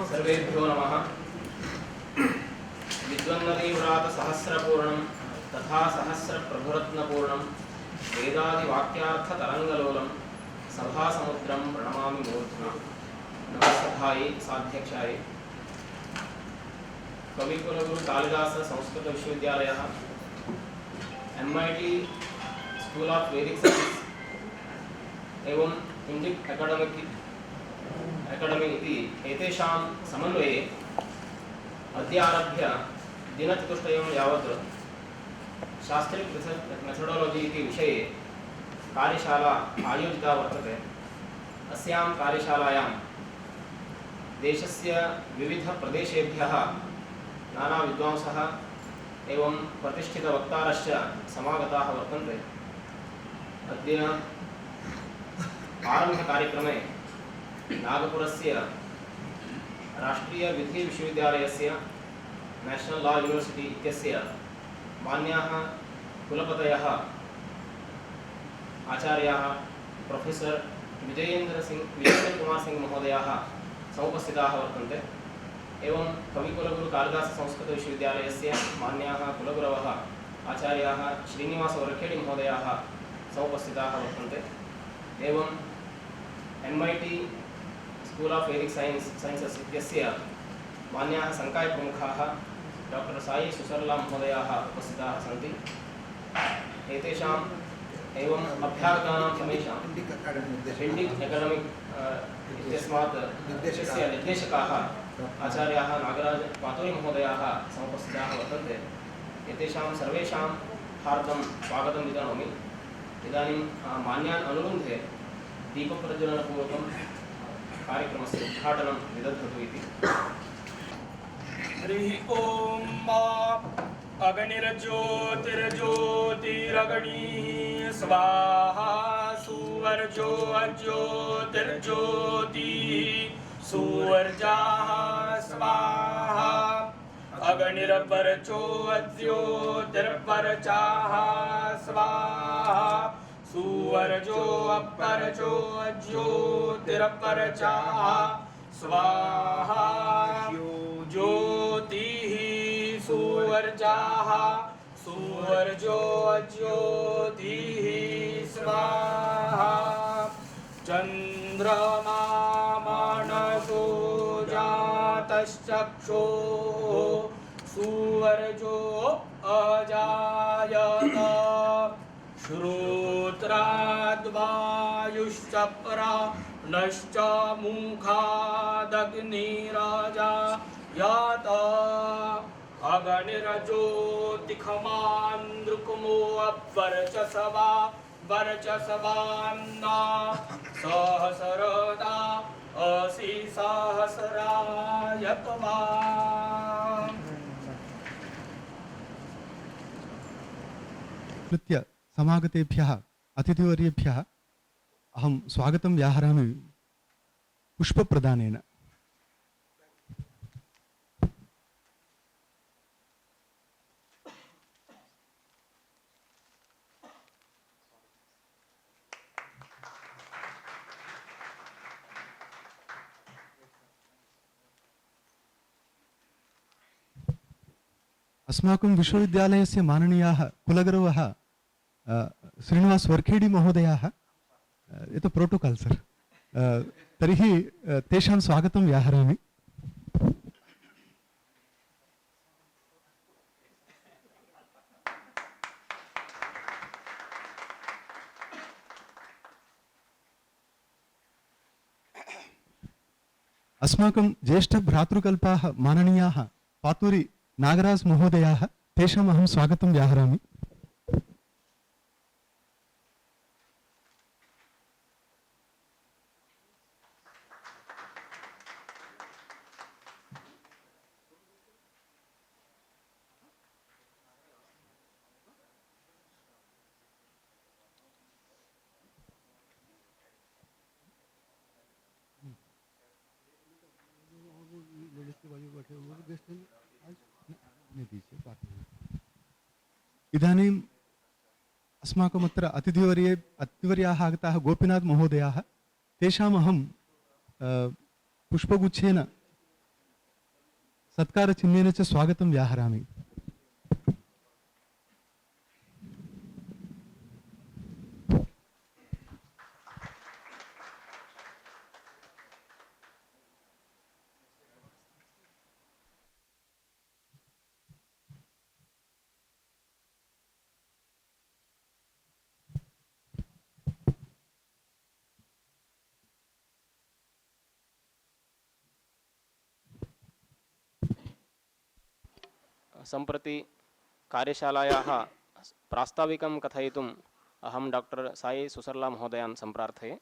सर्वेभ्यो नमः। विद्वन्नदीव्रात सहस्रपूर्णं तथा सहस्रप्रभुरत्नपूर्णं वेदादिवाक्यार्थतरङ्गलोलं सभासमुद्रं प्रणमामि मूर्ध्ना। नमस्सभायै साध्यक्षायै कविकुलगुरु कालिदास संस्कृत विश्वविद्यालयः MIT स्कूल ऑफ वैदिक साइंस एवं इंडिक अकादमी इति एतेषां समन्वये अद्य आरभ्य दिनचतुष्टयं यावत् शास्त्रीय मेथोडोलॉजी इति विषये कार्यशाला आयोजिता वर्तते। अस्यां कार्यशालायां देशस्य विविधप्रदेशेभ्यः नाना विद्वांसः एवं प्रतिष्ठितवक्तारश्च समागताः वर्तन्ते। अद्य आरम्भकार्यक्रमे नागपुरस्य राष्ट्रीय विधि विश्वविद्यालयस्य नेशनल लॉ यूनिवर्सिटी इत्यस्य मान्याः कुलपतयः आचार्याः प्रोफेसर विजयेन्द्र कुमार सिंह महोदयाः समुपस्थिताः वर्तन्ते। एवं कविकुलगुरु कालिदास संस्कृत विश्वविद्यालयस्य मान्याः कुलगुरवः आचार्याः श्रीनिवास वरखेडी महोदयाः समुपस्थिताः वर्तन्ते। एवं MIT स्कूल ऑफ वैदिक साइंसेस इत्यस्य मान्याः संकायप्रमुखाः डॉक्टर साई सुसरला महोदयाः उपस्थिताः सन्ति। एतेषाम् एवं अभ्यागतानां समेषां इंडिक एकाडेमिक इत्यस्मात् देशस्य निर्देशकाः आचार्याः नागराज पातोरी महोदयाः समुपस्थिताः वर्तन्ते। एतेषां सर्वेषां हार्दं स्वागतं वितनोमि। इदानीं मान्यान् अनुरुन्धे दीपप्रज्वलनपूर्वकं कार्यक्रमस्य उद्घाटनं विदधतु इति। हरि ओम अग्निर्ज्योतिर्ज्योतिरग्निः स्वाहा सुवर्जो अज्योतिर्ज्योतिः सुवर्जाः स्वाहा अग्निर्वर्चो अज्योतिर्वर्चाः स्वाहा सुवर्जो अपरजो अज्योतिरपरचाः स्वाहा ज्योतिः सुवर्जाः सुवर्जो अज्योतिः स्वाहा चन्द्रमा मानसो जातश्चक्षुः सुवर्जो अजायत श्रोत्राद्वायुश्च प्राणश्च मुखादग्निराजायत अग्निर्ज्योतिखमान्द्रुकमो वर्चसवा वर्चसवान्ना सहस्रदा असि सहस्रायतवा। समागतेभ्यः अतिथिवर्येभ्यः अहं स्वागतं व्याहरामि पुष्पप्रदानेन। अस्माकं विश्वविद्यालयस्य माननीयाः कुलगुरवः श्रीनिवास वरखेडी महोदयाः एतत् प्रोटोकाल् सर तर्हि तेषां स्वागतं व्याहरामि। अस्माकं ज्येष्ठभ्रातृकल्पाः माननीयाः पातूरी नागराज महोदयाः तेषाम् अहं स्वागतं व्याहरामि। इदानीम् अस्माकमत्र अतिथिवर्याः आगताः गोपीनाथ महोदयाः तेषाम् अहं पुष्पगुच्छेन सत्कारचिह्नेन च स्वागतं व्याहरामि। सम्प्रति कार्यशालायाः प्रास्ताविकं कथयितुम् अहं डॉक्टर साई सुसर्ला महोदयान् सम्प्रार्थये।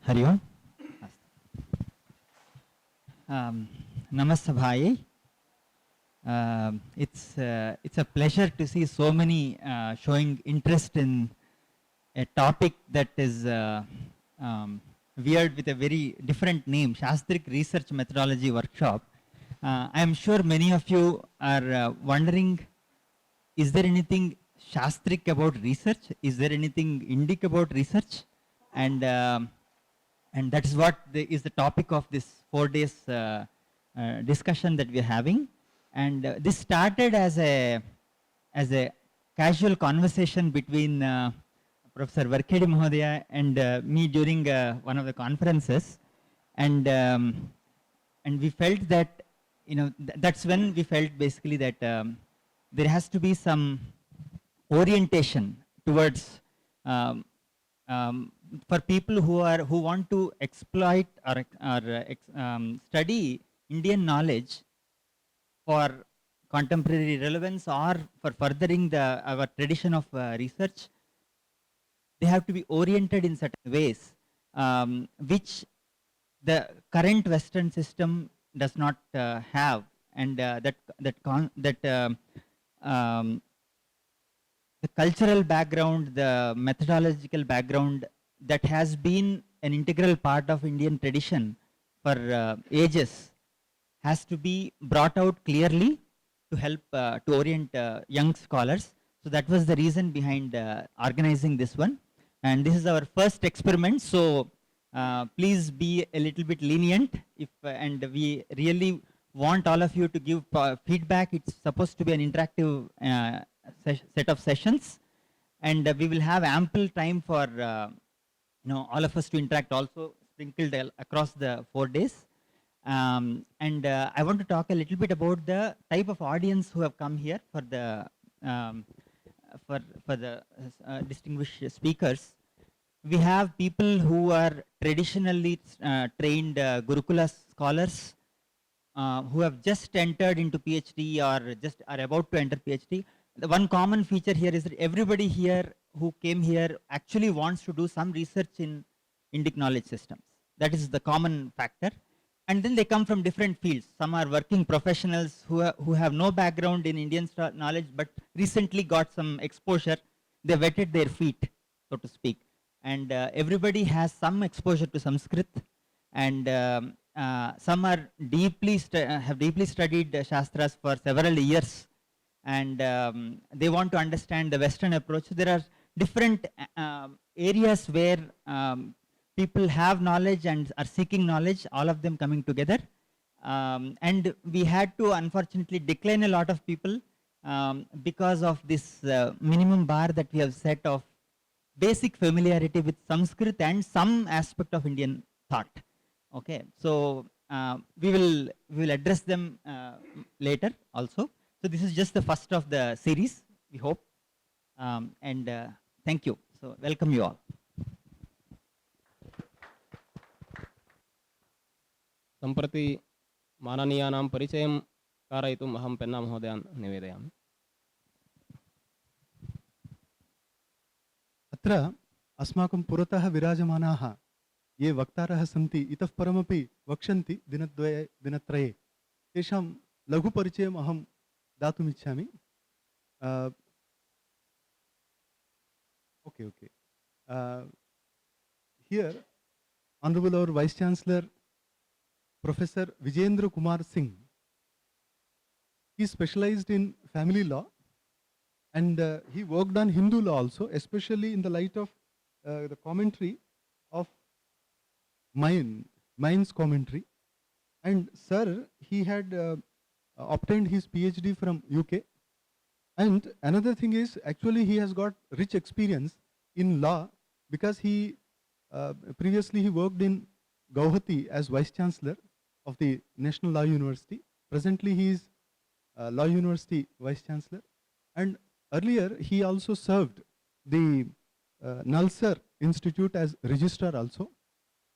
Hari Om. Namaste bhai. It's a pleasure to see so many showing interest in a topic that is weird with a very different name, Shastric Research Methodology Workshop. I am sure many of you are wondering, is there anything Shastric about research? Is there anything Indic about research? And that is what is the topic of this 4 days discussion that we are having. And this started as a casual conversation between Professor Varkhedi Mahodaya and me during one of the conferences, and we felt that, you know, that's when we felt basically that there has to be some orientation towards for people who want to exploit or study Indian knowledge for contemporary relevance or for furthering our tradition of research. They have to be oriented in certain ways, which the current Western system does not have, and the cultural background, the methodological background that has been an integral part of Indian tradition for ages has to be brought out clearly to help to orient young scholars. So that was the reason behind organizing this one. And this is our first experiment. So please be a little bit lenient if and we really want all of you to give feedback. It's supposed to be an interactive set of sessions, and we will have ample time for all of us to interact, also sprinkled across the 4 days. And I want to talk a little bit about the type of audience who have come here for the distinguished speakers. We have people who are traditionally trained Gurukula scholars who have just entered into PhD or just are about to enter PhD. The one common feature here is that everybody here who came here actually wants to do some research in Indic knowledge systems. That is the common factor. And then they come from different fields. Some are working professionals who have no background in Indian knowledge but recently got some exposure. They wetted their feet, so to speak. And everybody has some exposure to Sanskrit. And some are have deeply studied Shastras for several years. And they want to understand the Western approach. So there are different areas where people have knowledge and are seeking knowledge, all of them coming together. And we had to unfortunately decline a lot of people because of this minimum bar that we have set of basic familiarity with Sanskrit and some aspect of Indian thought. Okay, so we will address them later also. So this is just the first of the series, we hope, and thank you. So welcome you all. सम्प्रति माननीयानां परिचयं कारयितुम् अहं पेन्ना महोदयान् निवेदयामि। अत्र अस्माकं पुरतः विराजमानाः ये वक्तारः सन्ति इतः परमपि वक्ष्यन्ति दिनत्रये तेषां लघुपरिचयम् अहं दातुम् इच्छामि। Okay. Here, Honorable our Vice Chancellor Professor Vijayendra Kumar Singh. He specialized in family law, and he worked on Hindu law also, especially in the light of the commentary of Mine's commentary. And sir, he had obtained his PhD from UK. And another thing is, actually, he has got rich experience in law because he previously he worked in Gauhati as Vice Chancellor of the National Law University. Presently, he is Law University Vice Chancellor. And earlier, he also served the Nalsar Institute as Registrar also.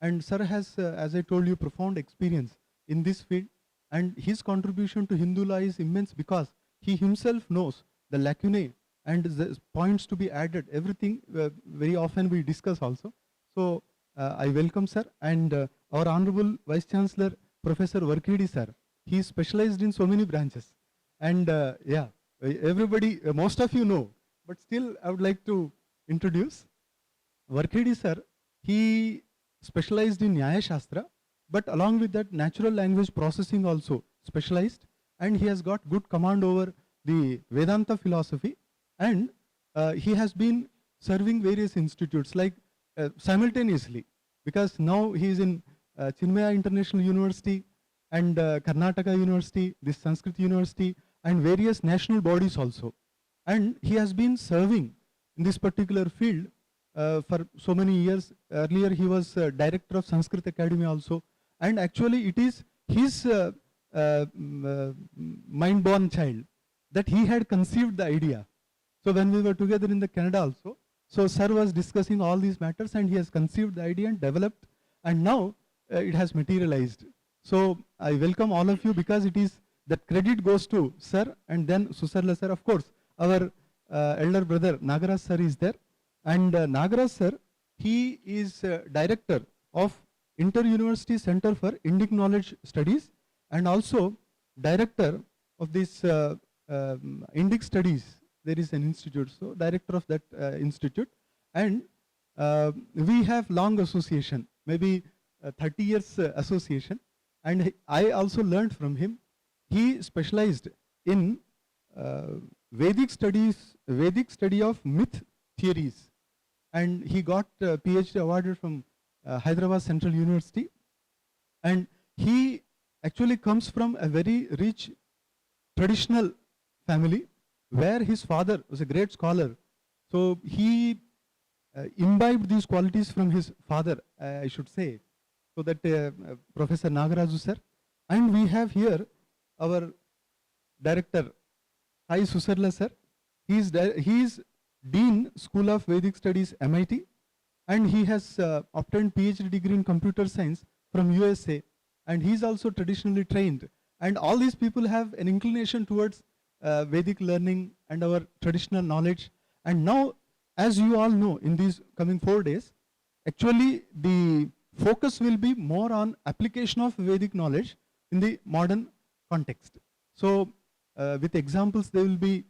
And sir has, as I told you, profound experience in this field. And his contribution to Hindu law is immense because he himself knows the lacunae and the points to be added. Everything very often we discuss also. So I welcome sir, and our Honorable Vice Chancellor Professor Varkhedi sir. He is specialized in so many branches, and yeah, everybody, most of you know, but still I would like to introduce Varkhedi sir. He specialized in Nyaya Shastra, but along with that natural language processing also specialized, and he has got good command over the Vedanta philosophy, and he has been serving various institutes like simultaneously, because now he is in Chinmaya International University and Karnataka University, this Sanskrit University, and various national bodies also. And he has been serving in this particular field for so many years. Earlier he was director of Sanskrit Academy also, and actually it is his mind-born child that he had conceived the idea. So when we were together in the Canada also, so sir was discussing all these matters and he has conceived the idea and developed, and now it has materialized. So I welcome all of you because it is that credit goes to sir and then Susarla sir. Of course, our elder brother Nagaraj sir is there, and Nagaraj sir, he is director of Inter-University Center for Indic Knowledge Studies and also director of this Indic Studies. There is an institute, so director of that institute, and we have long association, maybe 30 years association, and I also learned from him. He specialized in Vedic studies, Vedic study of myth theories, and he got PhD awarded from Hyderabad Central University, and he actually comes from a very rich traditional family where his father was a great scholar. So he imbibed these qualities from his father, I should say. So that Professor Nagaraju sir. And we have here our director, Sai Susarla sir. He is Dean School of Vedic Studies, MIT, and he has obtained PhD degree in computer science from USA, and he is also traditionally trained. And all these people have an inclination towards Vedic learning and our traditional knowledge. And now, as you all know, in these coming 4 days, actually the focus will be more on application of Vedic knowledge in the modern context. So with examples, they will be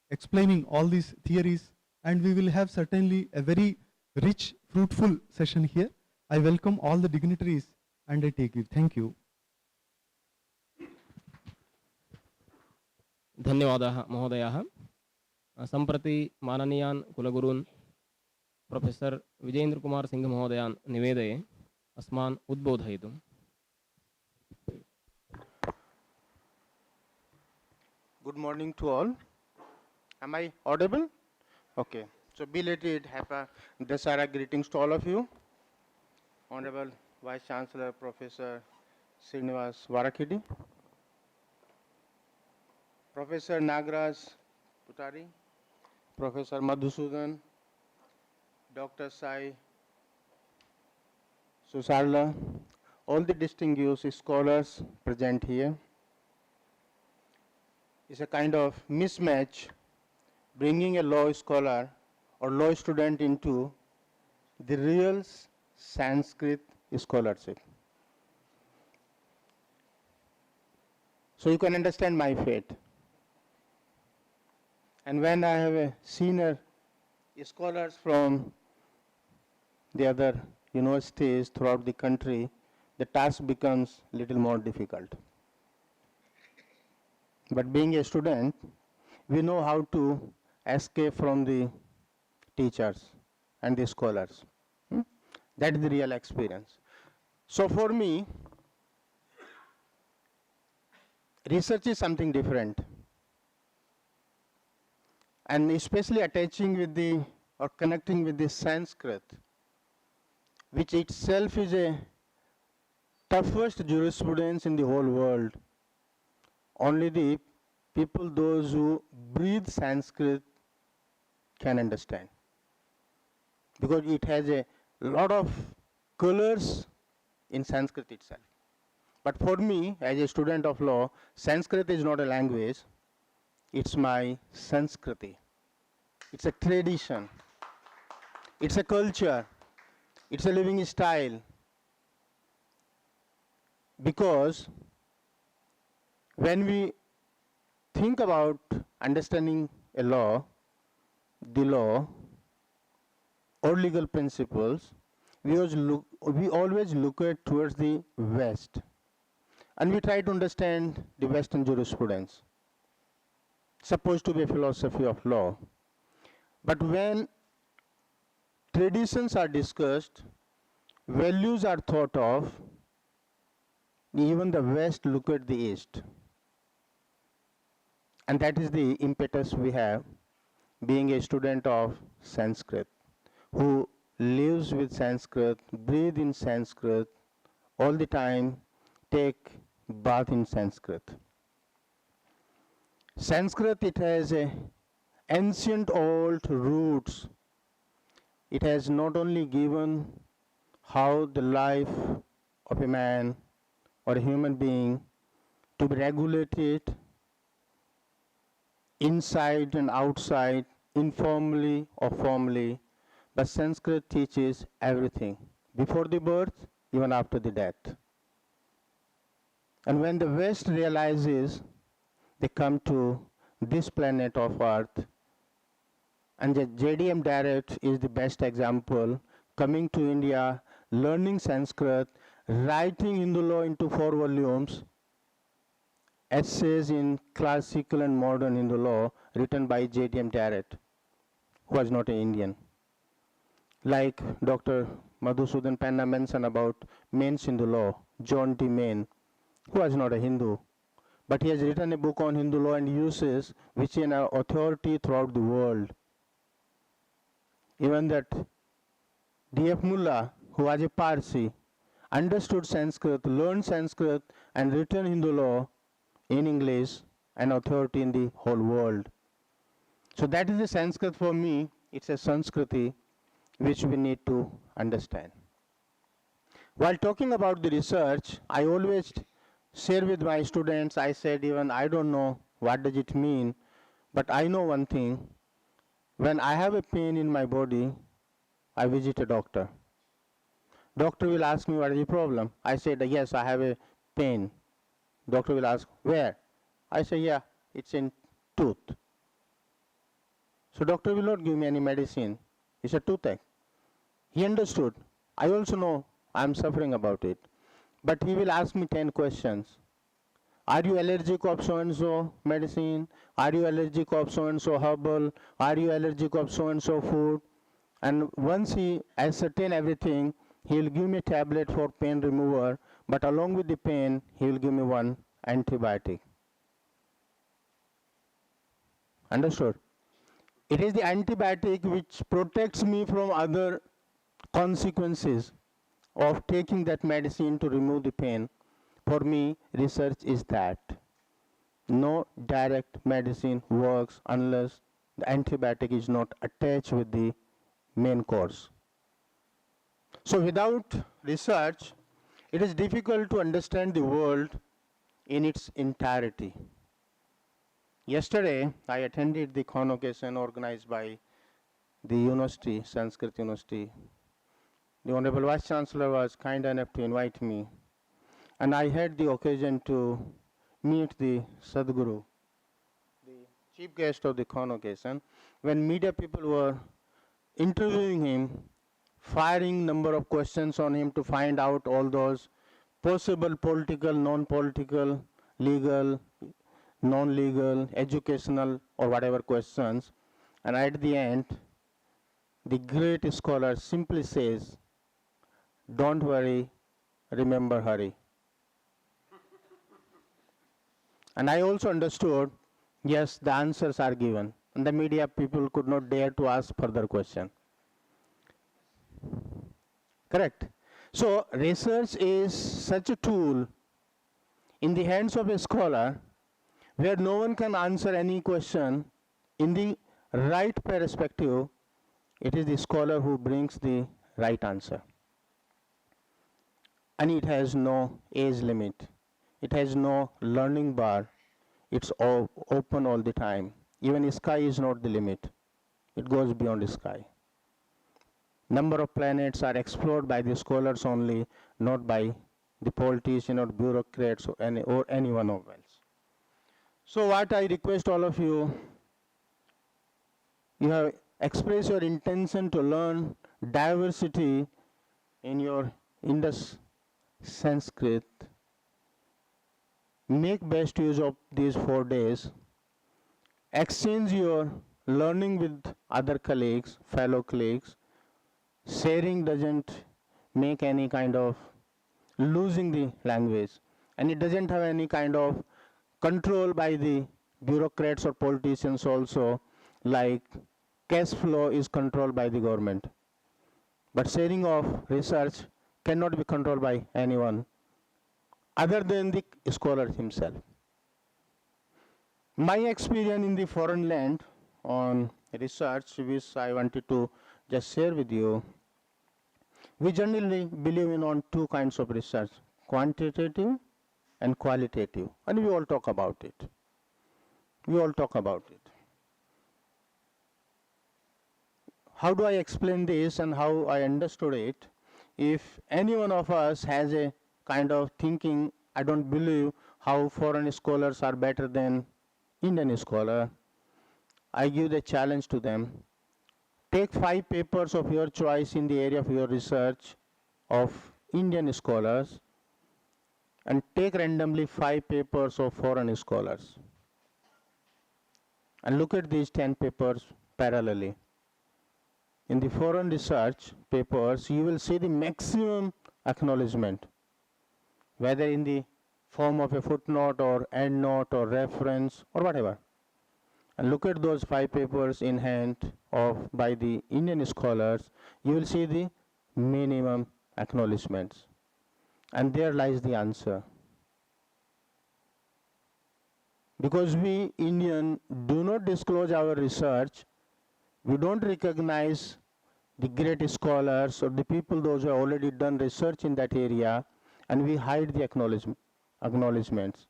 explaining all these theories, and we will have certainly a very rich, fruitful session here. I welcome all the dignitaries and I take it. Thank you. धन्यवादाः महोदयाः। सम्प्रति माननीयान् कुलगुरून् professor Vijayendra Kumar Singh महोदयान् निवेदये अस्मान् उद्बोधयितुम्। Good morning to all. Am I audible? Okay. So belated happy Dasara greetings to all of you. Honorable Vice Chancellor Professor Srinivas Varkhedi, Professor Nagaraj Putari, Professor Madhusudan, Dr. Sai Susarla, all the distinguished scholars present here. It's a kind of mismatch bringing a law scholar or law student into the real Sanskrit scholarship. So you can understand my fate. And when I have a senior scholars from the other universities throughout the country the task becomes little more difficult. But being a student, we know how to escape from the teachers and the scholars. Hmm? That is the real experience. So for me, research is something different. And especially attaching with the, or connecting with the Sanskrit, which itself is a toughest jurisprudence in the whole world. Only the people, those who breathe Sanskrit, can understand. Because it has a lot of colors in Sanskrit itself. But for me, as a student of law, Sanskrit is not a language, it's my Sanskriti. It's a tradition, it's a culture, it's a living style. Because when we think about understanding a law, the law, or legal principles, we always look at towards the West. And we try to understand the Western jurisprudence, supposed to be a philosophy of law. But when traditions are discussed, values are thought of, even the West look at the East. And that is the impetus we have, being a student of Sanskrit, who lives with Sanskrit, breathe in Sanskrit, all the time take bath in Sanskrit. Sanskrit, it has a ancient old roots. It has not only given how the life of a man or a human being to be regulated inside and outside, informally or formally, but Sanskrit teaches everything, before the birth, even after the death. And when the West realizes, they come to this planet of Earth, and the JDM Direct is the best example, coming to India, learning Sanskrit, writing Hindu law into 4 volumes, essays in classical and modern Hindu law written by JDM Direct, who was not an Indian. Like Dr. Madhusudan Penna mentioned about Maine's Hindu law, John D. Main, who was not a Hindu, but he has written a book on Hindu law and uses which is an authority throughout the world. Even that D.F. Mullah, who was a Parsi, understood Sanskrit, learned Sanskrit, and written Hindu law in English, an authority in the whole world. So that is the Sanskrit for me. It's a Sanskriti which we need to understand. While talking about the research, I always share with my students, I said even I don't know what does it mean, but I know one thing. When I have a pain in my body, I visit a doctor. Doctor will ask me what is the problem. I said, yes, I have a pain. Doctor will ask, where? I say, yeah, it's in tooth. So doctor will not give me any medicine. It's a toothache. He understood. I also know I'm suffering about it. But he will ask me 10 questions. Are you allergic of so-and-so medicine? Are you allergic of so-and-so herbal? Are you allergic of so-and-so food? And once he ascertain everything, he will give me a tablet for pain remover, but along with the pain, he will give me one antibiotic. Understood? It is the antibiotic which protects me from other consequences of taking that medicine to remove the pain. For me, research is that. No direct medicine works unless the antibiotic is not attached with the main course. So without research, it is difficult to understand the world in its entirety. Yesterday, I attended the convocation organized by the university, Sanskrit University. The Honorable Vice Chancellor was kind enough to invite me, and I had the occasion to meet the Sadhguru, the chief guest of the convocation, when media people were interviewing him, firing number of questions on him to find out all those possible political, non-political, legal, non-legal, educational, or whatever questions. And at the end, the great scholar simply says, don't worry, remember Hari. And I also understood, yes, the answers are given. And the media people could not dare to ask further question. Correct? So research is such a tool in the hands of a scholar where no one can answer any question in the right perspective. It is the scholar who brings the right answer. And it has no age limit. It has no learning bar. It's all open all the time. Even sky is not the limit. It goes beyond the sky. Number of planets are explored by the scholars only, not by the politicians or bureaucrats or anyone else. So what I request all of you, you have expressed your intention to learn diversity in your Indus Sanskrit. Make best use of these 4 days. Exchange your learning with other colleagues, fellow colleagues. Sharing doesn't make any kind of losing the language, and it doesn't have any kind of control by the bureaucrats or politicians also, like cash flow is controlled by the government. But sharing of research cannot be controlled by anyone other than the scholar himself. My experience in the foreign land on research, which I wanted to just share with you, we generally believe in on 2 kinds of research, quantitative and qualitative, and we all talk about it. We all talk about it. How do I explain this and how I understood it? If any one of us has a kind of thinking, I don't believe how foreign scholars are better than Indian scholar, I give the challenge to them. Take 5 papers of your choice in the area of your research of Indian scholars and take randomly 5 papers of foreign scholars. And look at these 10 papers parallelly. In the foreign research papers, you will see the maximum acknowledgement, whether in the form of a footnote or endnote or reference or whatever. And look at those 5 papers in hand of by the Indian scholars, you will see the minimum acknowledgements. And there lies the answer. Because we Indian do not disclose our research, we don't recognize the great scholars or the people those who have already done research in that area, and we hide the acknowledgements.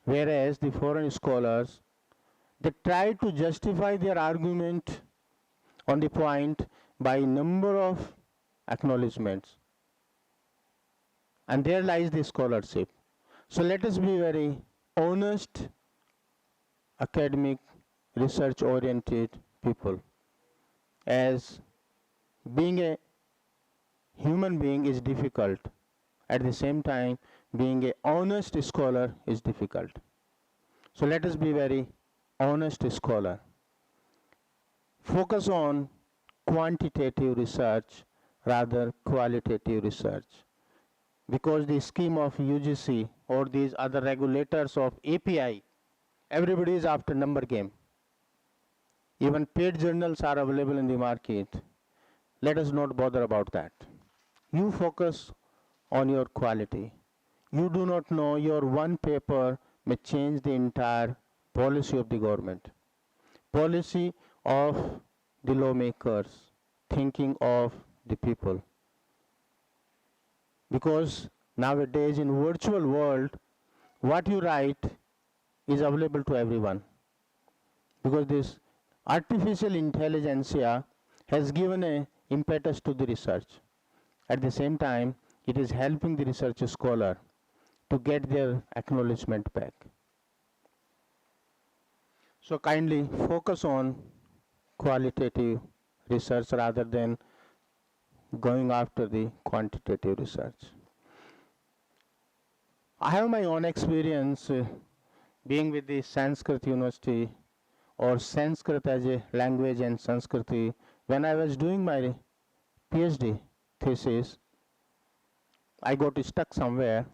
Whereas the foreign scholars, they try to justify their argument on the point by number of acknowledgements. And there lies the scholarship. So let us be very honest, academic, research-oriented people. As being a human being is difficult, at the same time, being an honest scholar is difficult. So let us be very honest scholar. Focus on quantitative research rather qualitative research. Because the scheme of UGC or these other regulators of API, everybody is after number game. Even paid journals are available in the market. Let us not bother about that. You focus on your quality. You do not know your one paper may change the entire policy of the government, policy of the lawmakers, thinking of the people. Because nowadays in virtual world, what you write is available to everyone. Because this artificial intelligentsia has given a impetus to the research. At the same time, it is helping the research scholar to get their acknowledgement back. So kindly focus on qualitative research rather than going after the quantitative research. I have my own experience being with the Sanskrit University or Sanskrit as a language and Sanskriti. When I was doing my PhD thesis, I got stuck somewhere.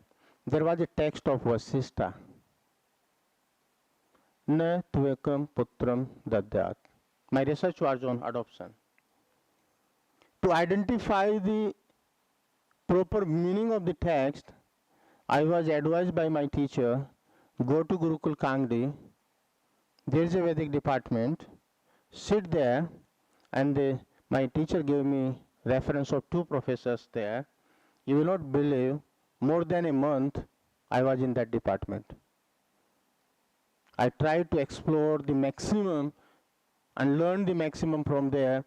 There was a text of Vasistha. Na tvekam putram dadyat. My research was on adoption. To identify the proper meaning of the text, I was advised by my teacher, go to Gurukul Kangdi, there is a Vedic department, sit there, and my teacher gave me reference of 2 professors there. You will not believe, more than a month I was in that department. I tried to explore the maximum and learn the maximum from there,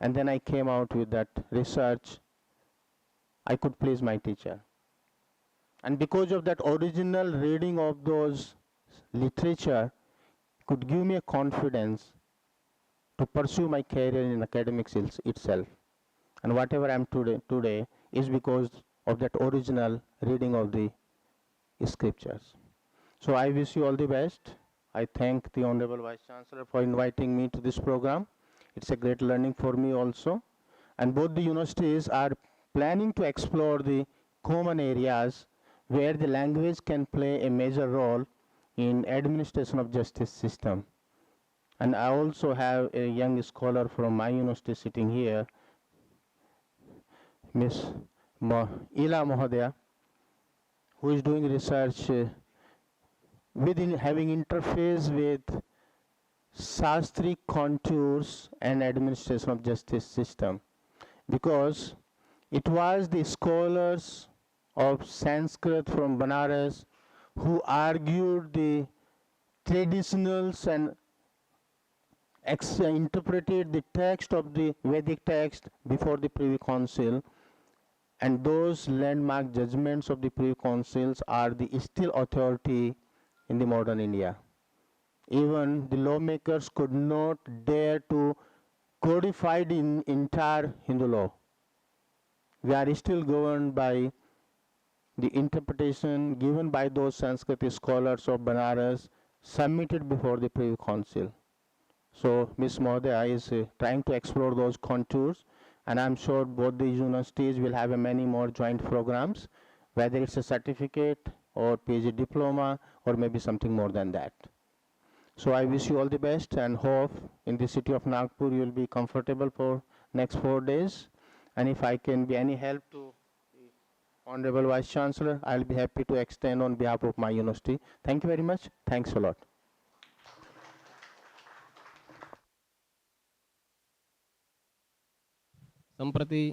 and then I came out with that research. I could please my teacher. And because of that original reading of those literature could give me a confidence to pursue my career in academics itself. And whatever I am today is because of that original reading of the scriptures. So I wish you all the best. I thank the Honorable Vice Chancellor for inviting me to this program. It's a great learning for me also. And both the universities are planning to explore the common areas where the language can play a major role in administration of justice system. And I also have a young scholar from my university sitting here, Ms. Ila Mohodaya, who is doing research within having interface with Shastri contours and administration of justice system, because it was the scholars of Sanskrit from Banaras who argued the traditionals and interpreted the text of the Vedic text before the Privy Council, and those landmark judgments of the Privy Councils are the still authority in the modern India. Even the lawmakers could not dare to codify the entire Hindu law. We are still governed by the interpretation given by those Sanskrit scholars of Banaras submitted before the Privy Council. So Ms. Mohodaya is trying to explore those contours, and I'm sure both the universities will have many more joint programs, whether it's a certificate or PhD diploma or maybe something more than that. So I wish you all the best and hope in the city of Nagpur you will be comfortable for next 4 days. And if I can be any help to the Honorable Vice Chancellor, I'll be happy to extend on behalf of my university. Thank you very much. Thanks a lot. सम्प्रति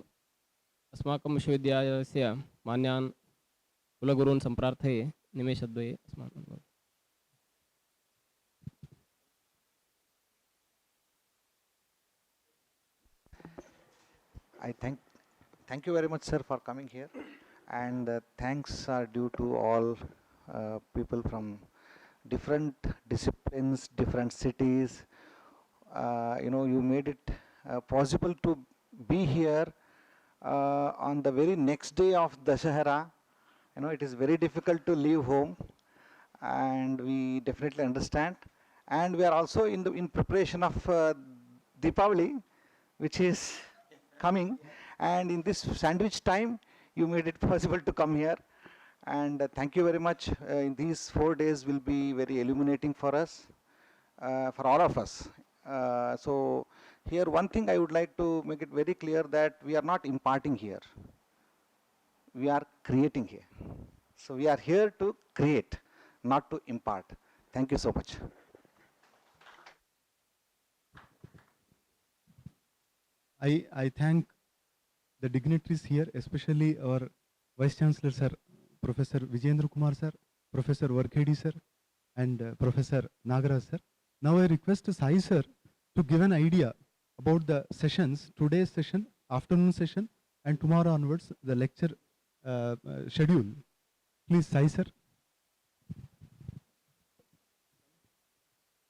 अस्माकं विश्वविद्यालयस्य मान्यान् कुलगुरून् सम्प्रार्थये निमेषद्वये अस्माकं भवति। I thank you very much, sir, for coming here, and thanks are due to all people from different disciplines, different cities. You made it possible to be here on the very next day of Dashahara. It is very difficult to leave home, and we definitely understand. And we are also in preparation of Deepavali, which is coming, and in this sandwich time you made it possible to come here, and thank you very much. In these 4 days will be very illuminating for us, for all of us. So here one thing I would like to make it very clear, that we are not imparting here, we are creating here. So we are here to create, not to impart. Thank you so much. I thank the dignitaries here, especially our Vice Chancellor Sir, Professor Vijayendra Kumar Sir, Professor Varkhedi Sir, and Professor Nagaraj Sir. Now I request Sai Sir to give an idea about the sessions, today's session, afternoon session, and tomorrow onwards the lecture schedule. Please, Sai Sir.